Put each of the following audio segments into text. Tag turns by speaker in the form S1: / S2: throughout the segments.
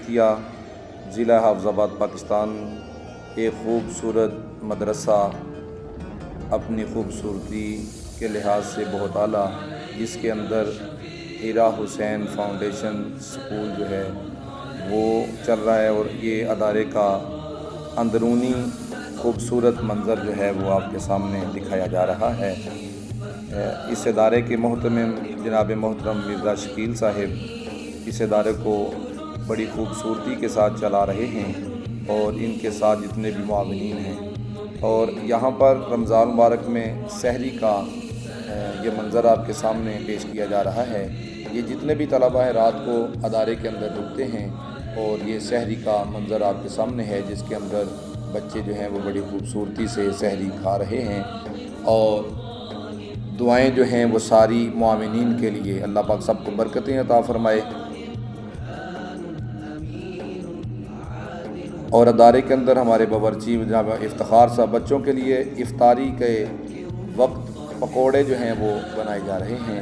S1: چشتیہ ضلع حافظ آباد پاکستان ایک خوبصورت مدرسہ اپنی خوبصورتی کے لحاظ سے بہت اعلیٰ، جس کے اندر ہیرا حسین فاؤنڈیشن اسکول جو ہے وہ چل رہا ہے، اور یہ ادارے کا اندرونی خوبصورت منظر جو ہے وہ آپ کے سامنے دکھایا جا رہا ہے۔ اس ادارے کے محتمم جناب محترم مرزا شکیل صاحب اس ادارے کو بڑی خوبصورتی کے ساتھ چلا رہے ہیں، اور ان کے ساتھ جتنے بھی معاونین ہیں، اور یہاں پر رمضان مبارک میں سحری کا یہ منظر آپ کے سامنے پیش کیا جا رہا ہے۔ یہ جتنے بھی طلباء ہیں رات کو ادارے کے اندر رکتے ہیں، اور یہ سحری کا منظر آپ کے سامنے ہے، جس کے اندر بچے جو ہیں وہ بڑی خوبصورتی سے سحری کھا رہے ہیں، اور دعائیں جو ہیں وہ ساری معاونین کے لیے اللہ پاک سب کو برکتیں عطا فرمائے۔ اور ادارے کے اندر ہمارے باورچی جناب افتخار صاحب بچوں کے لیے افطاری کے وقت پکوڑے جو ہیں وہ بنائے جا رہے ہیں،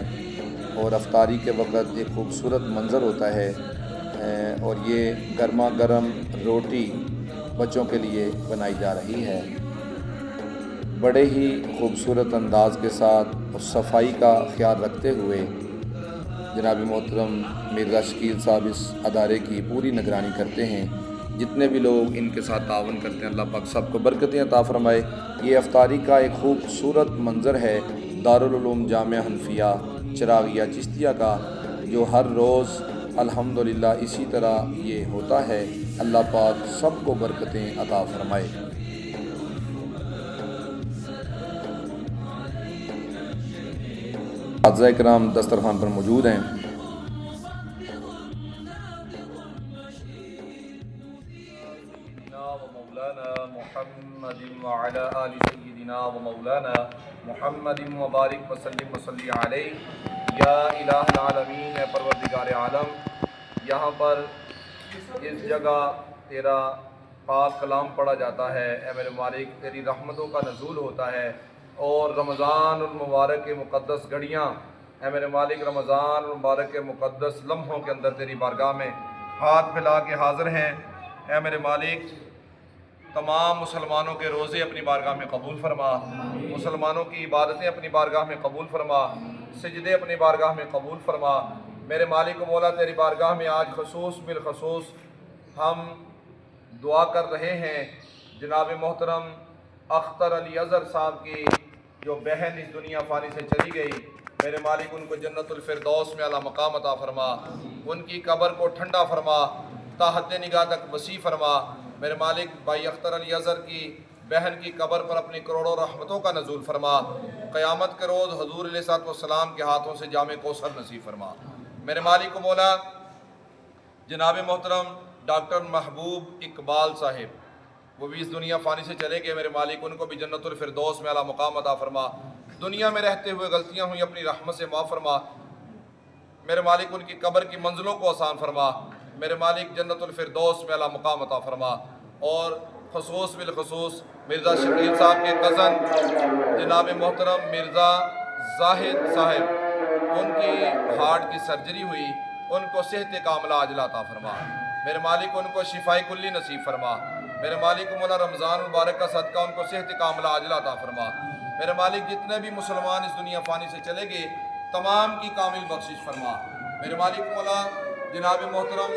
S1: اور افطاری کے وقت ایک خوبصورت منظر ہوتا ہے، اور یہ گرما گرم روٹی بچوں کے لیے بنائی جا رہی ہے، بڑے ہی خوبصورت انداز کے ساتھ اور صفائی کا خیال رکھتے ہوئے جناب محترم مرزا شکیل صاحب اس ادارے کی پوری نگرانی کرتے ہیں۔ جتنے بھی لوگ ان کے ساتھ تعاون کرتے ہیں اللہ پاک سب کو برکتیں عطا فرمائے۔ یہ افطاری کا ایک خوبصورت منظر ہے دارالعلوم جامعہ حنفیہ چراغیہ چشتیہ کا، جو ہر روز الحمدللہ اسی طرح یہ ہوتا ہے۔ اللہ پاک سب کو برکتیں عطا فرمائے۔ اساتذہ کرام دسترخوان پر موجود ہیں۔
S2: مولانا محمد وعلى آل سيدنا ومولانا محمد مبارک وسلم وصلی علیہ یا الہ العالمین۔ اے پروردگار عالم، یہاں پر اس جگہ تیرا پاک کلام پڑھا جاتا ہے، اے میرے مالک تیری رحمتوں کا نزول ہوتا ہے، اور رمضان المبارک کے مقدس گھڑیاں اے میرے مالک رمضان المبارک کے مقدس لمحوں کے اندر تیری بارگاہ میں ہاتھ پھیلا کے حاضر ہیں۔ اے میرے مالک تمام مسلمانوں کے روزے اپنی بارگاہ میں قبول فرما، مسلمانوں کی عبادتیں اپنی بارگاہ میں قبول فرما، سجدے اپنی بارگاہ میں قبول فرما۔ میرے مالک و مولا تیری بارگاہ میں آج خصوص بالخصوص ہم دعا کر رہے ہیں جناب محترم اختر علی اظہر صاحب کی جو بہن اس دنیا فانی سے چلی گئی، میرے مالک ان کو جنت الفردوس میں اعلیٰ مقام عطا فرما، ان کی قبر کو ٹھنڈا فرما، تا حد نگاہ تک وسیع فرما۔ میرے مالک بھائی اختر علی اظہر کی بہن کی قبر پر اپنی کروڑوں رحمتوں کا نزول فرما، قیامت کے روز حضور علیہ الصلوۃ والسلام کے ہاتھوں سے جام کوثر نصیب فرما۔ میرے مالک و مولا جناب محترم ڈاکٹر محبوب اقبال صاحب وہ بھی اس دنیا فانی سے چلے گئے، میرے مالک ان کو بھی جنت الفردوس میں اعلیٰ مقام عطا فرما، دنیا میں رہتے ہوئے غلطیاں ہوئی اپنی رحمت سے معاف فرما۔ میرے مالک ان کی قبر کی منزلوں کو آسان فرما، میرے مالک جنت الفردوس میں اعلیٰ مقام عطا فرما۔ اور خصوص بالخصوص مرزا شکیل صاحب کے کزن جناب محترم مرزا زاہد صاحب، ان کی ہارٹ کی سرجری ہوئی، ان کو صحت کاملہ عاجلہ عطا فرما، میرے مالک ان کو شفائے کلی نصیب فرما۔ میرے مالک مولا رمضان مبارک کا صدقہ ان کو صحت کاملہ عاجلہ عطا فرما۔ میرے مالک جتنے بھی مسلمان اس دنیا فانی سے چلے گئے تمام کی کامل بخشش فرما۔ میرے مالک مولا جناب محترم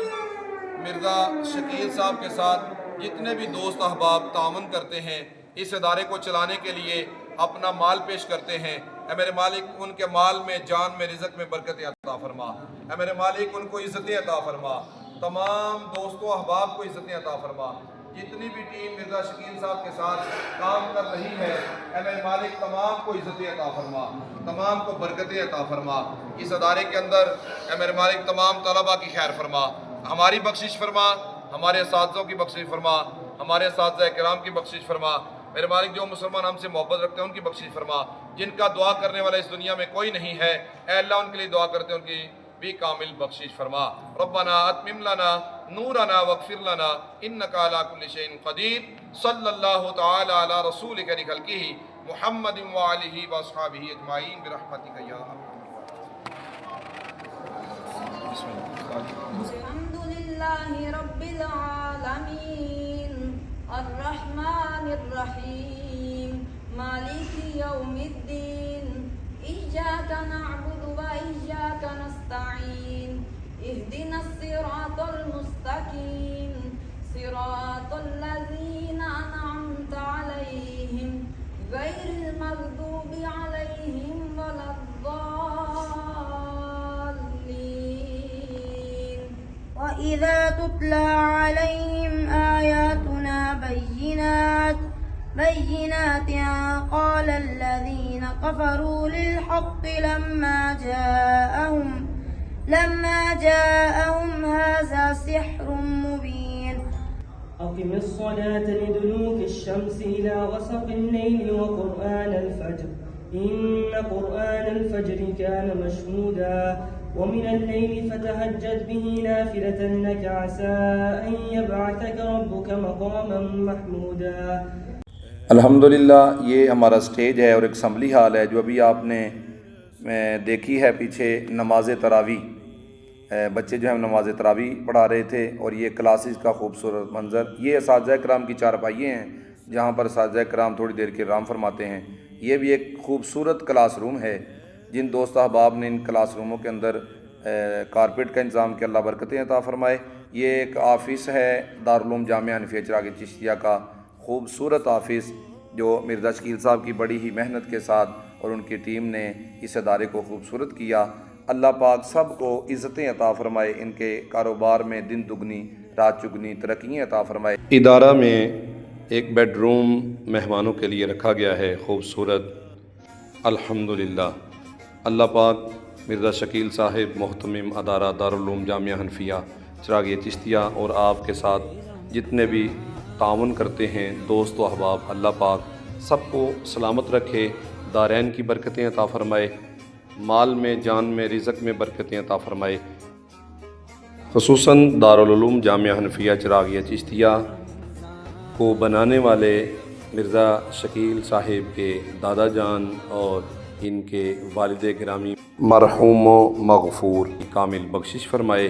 S2: مرزا شکیل صاحب کے ساتھ جتنے بھی دوست احباب تعاون کرتے ہیں اس ادارے کو چلانے کے لیے اپنا مال پیش کرتے ہیں، اے میرے مالک ان کے مال میں جان میں رزق میں برکت عطا فرما، اے میرے مالک ان کو عزتیں عطا فرما، تمام دوستوں احباب کو عزتیں عطا فرما۔ جتنی بھی ٹیم مرزا شکیل صاحب کے ساتھ کام کر رہی ہے اے میرے مالک تمام کو عزتیں عطا فرما، تمام کو برکتیں عطا فرما۔ اس ادارے کے اندر اے میرے مالک تمام طلباء کی خیر فرما، ہماری بخشش فرما، ہمارے اساتذوں کی بخشش فرما، ہمارے اساتذہ کرام کی بخشش فرما۔ میرے مالک جو مسلمان ہم سے محبت رکھتے ہیں ان کی بخشش فرما، جن کا دعا کرنے والا اس دنیا میں کوئی نہیں ہے اے اللہ ان کے لیے دعا کرتے ہیں ان کی بھی کامل بخشش فرما۔ ربنا اتمم لنا نورنا واغفر لنا انک علی کل شیء قدیر۔ صلی اللہ تعالی علی رسولک خلقہ محمد وآلہ واصحابہ اجمعین برحمتک یا ارحم الراحمین۔ بسم اللہ۔
S3: لله رب العالمين الرحمن الرحيم مالك يوم الدين إياك نعبد وإياك نستعين اهدنا الصراط المستقيم صراط الذين أنعمت عليهم غير المغضوب عليهم ولا الضالين. وإذا تتلى عليهم آياتنا بينات قال الذين كفروا للحق لما جاءهم هذا سحر مبين.
S4: أقم الصلاة لدلوك الشمس إلى غسق الليل وقرآن الفجر إن قرآن الفجر كان مشهودا ومن الليل فتهجد به نافلة لك عسى أن يبعثك ربك مقاما محمودا.
S1: الحمدللہ یہ ہمارا سٹیج ہے اور ایک اسمبلی ہال ہے جو ابھی آپ نے دیکھی ہے پیچھے نماز تراویح، بچے جو ہیں نماز تراویح پڑھا رہے تھے اور یہ کلاسز کا خوبصورت منظر. یہ اساتذہ کرام کی چارپائیے ہیں جہاں پر اساتذہ کرام تھوڑی دیر کے آرام فرماتے ہیں. یہ بھی ایک خوبصورت کلاس روم ہے. جن دوست احباب نے ان کلاس روموں کے اندر کارپیٹ کا انتظام کیا، اللہ برکتیں عطا فرمائے. یہ ایک آفس ہے دارالعلوم جامعہ حنفیہ چراغی چشتیہ کا، خوبصورت آفس جو مرزا شکیل صاحب کی بڑی ہی محنت کے ساتھ اور ان کی ٹیم نے اس ادارے کو خوبصورت کیا. اللہ پاک سب کو عزتیں عطا فرمائے، ان کے کاروبار میں دن دگنی رات چگنی ترقیاں عطا فرمائے. ادارہ میں ایک بیڈ روم مہمانوں کے لیے رکھا گیا ہے خوبصورت. الحمدللہ اللہ پاک مرزا شکیل صاحب محتمم ادارہ دارالعلوم جامعہ حنفیہ چراغی چشتیہ اور آپ کے ساتھ جتنے بھی تعاون کرتے ہیں دوست و احباب، اللہ پاک سب کو سلامت رکھے، دارین کی برکتیں عطا فرمائے، مال میں جان میں رزق میں برکتیں عطا فرمائے. خصوصاً دارالعلوم جامعہ حنفیہ چراغیہ چشتیہ کو بنانے والے مرزا شکیل صاحب کے دادا جان اور ان کے والد گرامی مرحوم و مغفور کامل بخشش فرمائے.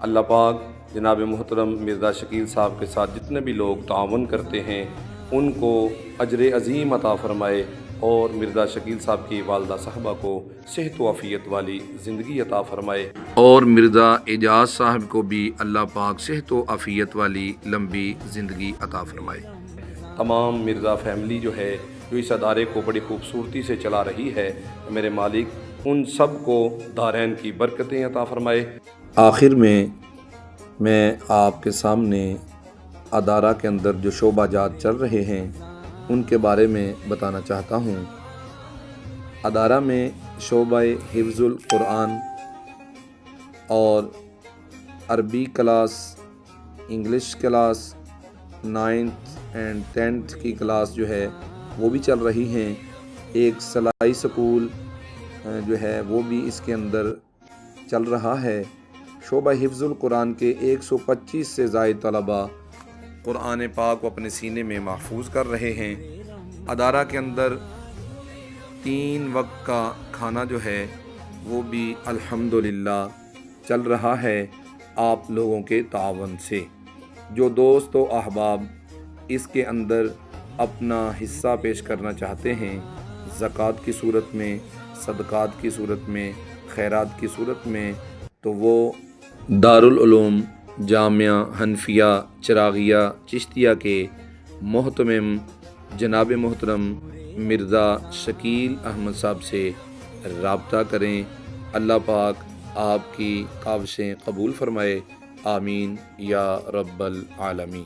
S1: اللہ پاک جناب محترم مرزا شکیل صاحب کے ساتھ جتنے بھی لوگ تعاون کرتے ہیں ان کو اجر عظیم عطا فرمائے اور مرزا شکیل صاحب کی والدہ صاحبہ کو صحت و عافیت والی زندگی عطا فرمائے اور مرزا اعجاز صاحب کو بھی اللہ پاک صحت و عافیت والی لمبی زندگی عطا فرمائے. تمام مرزا فیملی جو ہے جو اس ادارے کو بڑی خوبصورتی سے چلا رہی ہے، میرے مالک ان سب کو دارین کی برکتیں عطا فرمائے. آخر میں آپ کے سامنے ادارہ کے اندر جو شعبہ جات چل رہے ہیں ان کے بارے میں بتانا چاہتا ہوں. ادارہ میں شعبہ حفظ القرآن اور عربی class, English class, 9th and 10th کی کلاس جو ہے وہ بھی چل رہی ہیں. ایک سلائی سکول جو ہے وہ بھی اس کے اندر چل رہا ہے. شعبہ حفظ القرآن کے 125 سے زائد طلباء قرآن پاک کو اپنے سینے میں محفوظ کر رہے ہیں. ادارہ کے اندر 3 وقت کا کھانا جو ہے وہ بھی الحمدللہ چل رہا ہے آپ لوگوں کے تعاون سے. جو دوست و احباب اس کے اندر اپنا حصہ پیش کرنا چاہتے ہیں زکوٰۃ کی صورت میں، صدقات کی صورت میں، خیرات کی صورت میں، تو وہ دارالعلوم جامعہ حنفیہ چراغیہ چشتیہ کے محتمم جناب محترم مرزا شکیل احمد صاحب سے رابطہ کریں. اللہ پاک آپ کی کاوشیں قبول فرمائے. آمین یا رب العالمین.